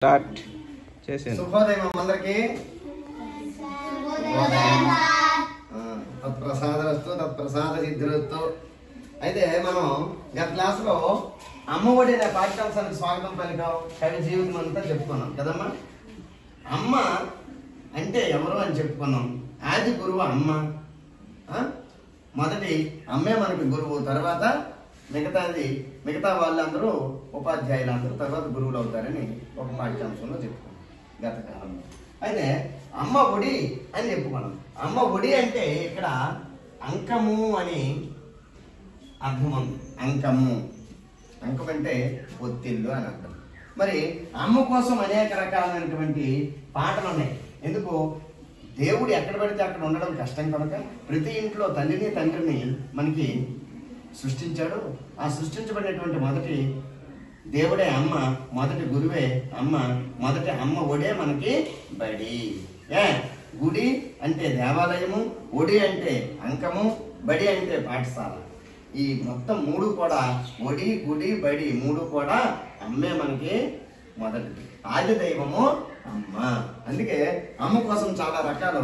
Start చేసేది. శుభోదయం అందరికి. తత్ప్రసాదరస్తు తత్ప్రసాద సిద్ధిరస్తు. అయితే మనం గత క్లాసులో అమ్మఒడి అనే పాఠ్యాంశానికి స్వాగతం పలికాం. కవి జీవితం అంతా చెప్పుకున్నాం కదమ్మా. అమ్మ అంటే ఎవరు అని చెప్పుకున్నాం. ఆది గురువు అమ్మ. మొదటి అమ్మే మనకి గురువు, తర్వాత మిగతా వాళ్ళందరూ ఉపాధ్యాయులందరూ తర్వాత గురువులు అవుతారని ఒక పాఠ్యాంశంలో చెప్పుకున్నాం గత కాలంలో. అయితే అమ్మ ఒడి అని చెప్పుకున్నాం. అమ్మ ఒడి అంటే ఇక్కడ అంకము అని అర్థం ఉంది. అంకం అంటే ఒత్తిళ్ళు అని అర్థం. మరి అమ్మ కోసం అనేక రకాలైనటువంటి పాటలు ఉన్నాయి. ఎందుకు? దేవుడు ఎక్కడ పడితే అక్కడ ఉండడం కష్టం కనుక ప్రతి ఇంట్లో తల్లిని తండ్రిని మనకి సృష్టించాడు. ఆ సృష్టించబడినటువంటి మొదటి దేవుడే అమ్మ, మొదటి గురువే అమ్మ, మొదటి అమ్మ ఒడే మనకి బడి. గుడి అంటే దేవాలయము, ఒడి అంటే అంకము, బడి అంటే పాఠశాల. ఈ మొత్తం మూడు కూడా ఒడి గుడి బడి మూడు కూడా అమ్మే మనకి మొదటిది. ఆది దైవము అమ్మ. అందుకే అమ్మ కోసం చాలా రకాల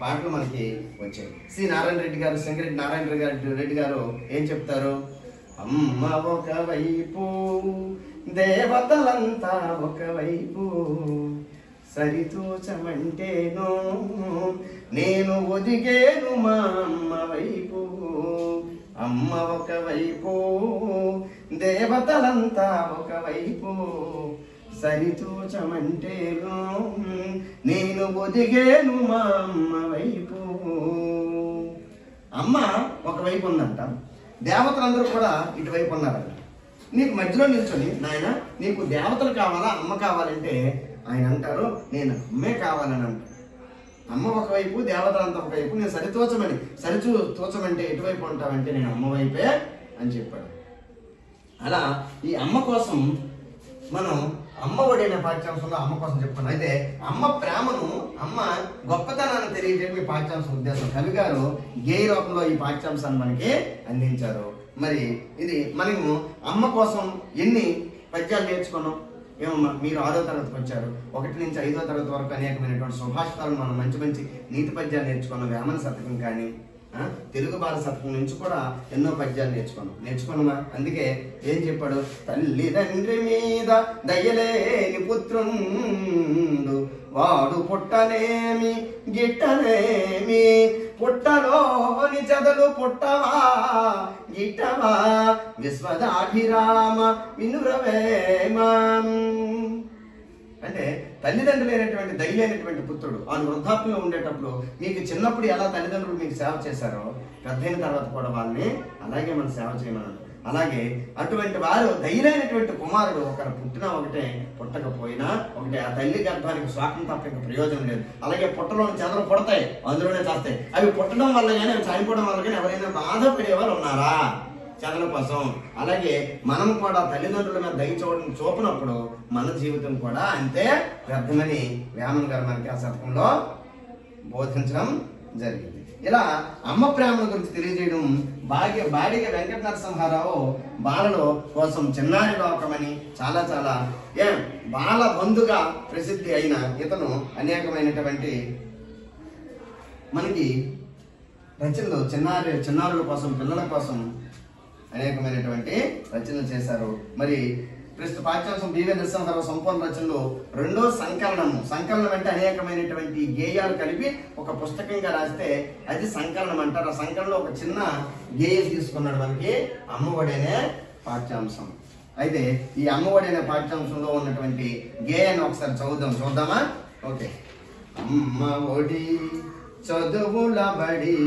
పాటలు మనకి వచ్చాయి. సి నారాయణ రెడ్డి గారు, సింగరెడ్డి నారాయణ రెడ్డి గారు ఏం చెప్తారు? అమ్మ ఒకవైపు దేవతలంతా ఒకవైపు, సరితూచమంటేను నేను ఒదిగేను మా అమ్మ వైపు. అమ్మ ఒకవైపు దేవతలంతా ఒకవైపు, సరితూచమంటేను నేను ఒదిగేను మా అమ్మ వైపు. అమ్మ ఒకవైపు ఉందంట, దేవతలందరూ కూడా ఇటువైపు ఉన్నారంట. నీకు మధ్యలో నిల్చొని నాయన నీకు దేవతలు కావాలా అమ్మ కావాలంటే ఆయన అంటారు నేను అమ్మే కావాలని అంటారు. అమ్మ ఒకవైపు దేవతలంతా ఒకవైపు, నేను తోచమంటే ఎటువైపు ఉంటావంటే నేను అమ్మ వైపే అని చెప్పాడు. అలా ఈ అమ్మ కోసం మనం అమ్మ ఒడి అనే పాఠ్యాంశంలో అమ్మ కోసం చెప్పుకున్నాం. అయితే అమ్మ ప్రేమను, అమ్మ గొప్పతనాన్ని తెలియజేయడం ఈ పాఠ్యాంశం ఉద్దేశం. కవి గారు గేయ రూపంలో ఈ పాఠ్యాంశాన్ని మనకి అందించారు. మరి ఇది మనము అమ్మ కోసం ఎన్ని పద్యాలు నేర్చుకున్నాం? ఏమమ్మా, మీరు 6వ తరగతికి వచ్చారు. 1 నుంచి 5వ తరగతి వరకు అనేకమైనటువంటి సుభాషితాలను మనం మంచి నీతి పద్యాలు నేర్చుకున్నాం. వేమన శతకం కానీ తెలుగు బాల శతకం నుంచి కూడా ఎన్నో పద్యాలు నేర్చుకున్నామా. అందుకే ఏం చెప్పాడు? తల్లిదండ్రి మీద దయలేని పుత్రుండు వాడు పుట్టనేమి గిట్టనేమి, పుట్టలోని చెదలు పుట్టవా గిట్టవా, విశ్వదాభిరామ వినురవేమా. అంటే తల్లిదండ్రులు లేనటువంటి దయలేనటువంటి పుత్రుడు ఆయన వృద్ధాప్యంలో ఉండేటప్పుడు మీకు చిన్నప్పుడు ఎలా తల్లిదండ్రులు మీకు సేవ చేశారో పెద్దయిన తర్వాత కూడా వాళ్ళని అలాగే మనం సేవ చేయమన్నాడు. అలాగే అటువంటి వారు దయలేనటువంటి కుమారుడు ఒకరు పుట్టినా ఒకటే, పుట్టకపోయినా ఒకటే. ఆ తల్లి గర్భానికి స్వాకం తప్ప ఇంకా ప్రయోజనం లేదు. అలాగే పుట్టలోని చెదలు పుడతాయి, అందులోనే చేస్తాయి. అవి పుట్టడం వల్ల కానీ అవి చనిపోవడం వల్ల కానీ ఎవరైనా బాధపడే వాళ్ళు ఉన్నారా చెదల కోసం? అలాగే మనం కూడా తల్లిదండ్రుల మీద దయ చూపినప్పుడు మన జీవితం కూడా అంతే వ్యర్థమని వేమన గారు మనకి ఆ శతకంలో బోధించడం జరిగింది. ఇలా అమ్మ ప్రేమ గురించి తెలియజేయడం బాడిగ వెంకట నరసింహారావు బాలల కోసం చిన్నారి లోకమని చాలా బాల బంధుగా ప్రసిద్ధి అయిన ఇతను అనేకమైనటువంటి మనకి రచనలు చిన్నారుల కోసం, పిల్లల కోసం అనేకమైనటువంటి రచనలు చేశారు. మరి ప్రస్తుత పాఠ్యాంశం బివి నరసింహారావు సంపూర్ణ రచనలు 2వ సంకలనం అంటే అనేకమైనటువంటి గేయాలు కలిపి ఒక పుస్తకంగా రాస్తే అది సంకలనం అంటారు. ఆ సంకలనంలో ఒక చిన్న గేయం తీసుకున్నాడు మనకి అమ్మఒడి అనే పాఠ్యాంశం. అయితే ఈ అమ్మఒడి అనే పాఠ్యాంశంలో ఉన్నటువంటి గేయాన్ని ఒకసారి చూద్దామా? ఓకే. అమ్మ ఒడి చదువుల బడి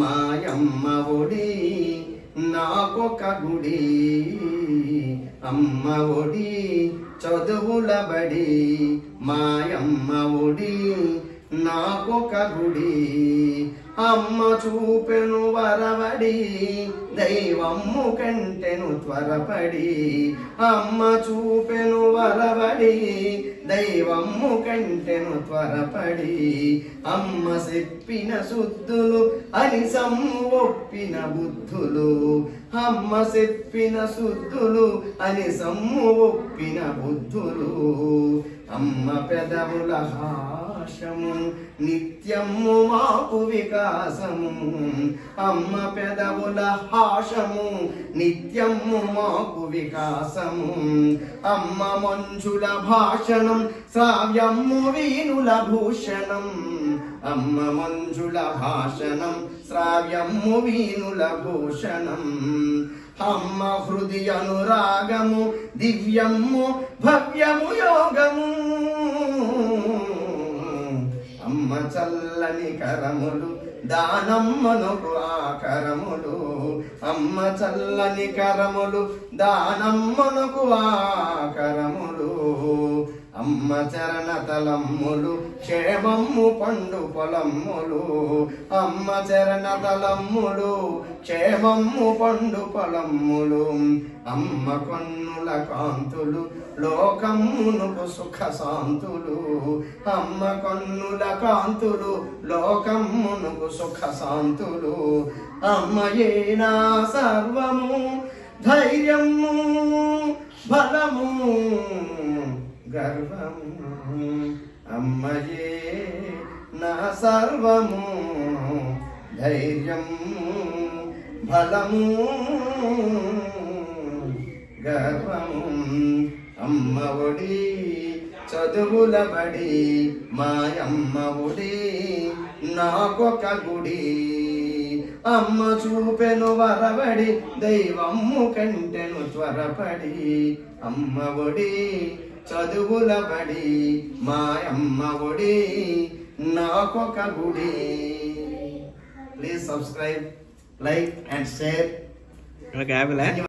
మాయమ్మ ఒడి నాకొక గుడి, అమ్మ ఒడి చదువుల బడి మాయమ్మ ఒడి నాకొక గుడి. అమ్మ చూపెను వరవడి దైవమ్ము కంటెను త్వరపడి. అమ్మ చూపెను వరవడి దైవమ్ము కంటెను త్వరపడి. అమ్మ చెప్పిన శుద్ధులు అని సమ్ము ఒప్పిన బుద్ధులు. అమ్మ చెప్పిన శుద్ధులు అని సమ్ము ఒప్పిన బుద్ధులు. అమ్మ పెదవుల హాసము నిత్యము మాకు వికాసము. అమ్మ పెదవుల హాసము నిత్యము మాకు వికాసము. అమ్మ మంజుల భాషణం శ్రావ్యము వీణుల భూషణం. అమ్మ మంజుల భాషణం శ్రావ్యము వీణుల భూషణం. అమ్మ హృదయ అనురాగము దివ్యము భవ్యము యోగము. అమ్మ చల్లని కరములు దానమ్మనకు ఆకరములు. అమ్మ చల్లని కరములు దానమ్మనకు ఆకరములు. అమ్మ చరణ తలమ్ములు క్షేమమ్ము పండు పొలమ్ములు. అమ్మ చరణ తలమ్ములు క్షేమమ్ము పండు పొలమ్ములు. అమ్మ కన్నుల కాంతులు లోకమ్మునకు సుఖ శాంతులు. అమ్మ కన్నుల కాంతులు లోకమ్మునకు సుఖ శాంతులు. అమ్మయే నా సర్వము ధైర్యము బలము గర్వము. అమ్మయే నా సర్వము ధైర్యము బలము గర్వము. అమ్మ ఒడి చదువుల బడి మాయమ్మ ఒడి నాకొక గుడి. అమ్మ చూపెను వరవడి దైవమ్ము కంటెను త్వరపడి. అమ్మ ఒడి చదువుల బడి మాయమ్మ ఒడి నాకొక గుడి. Please subscribe, like and share.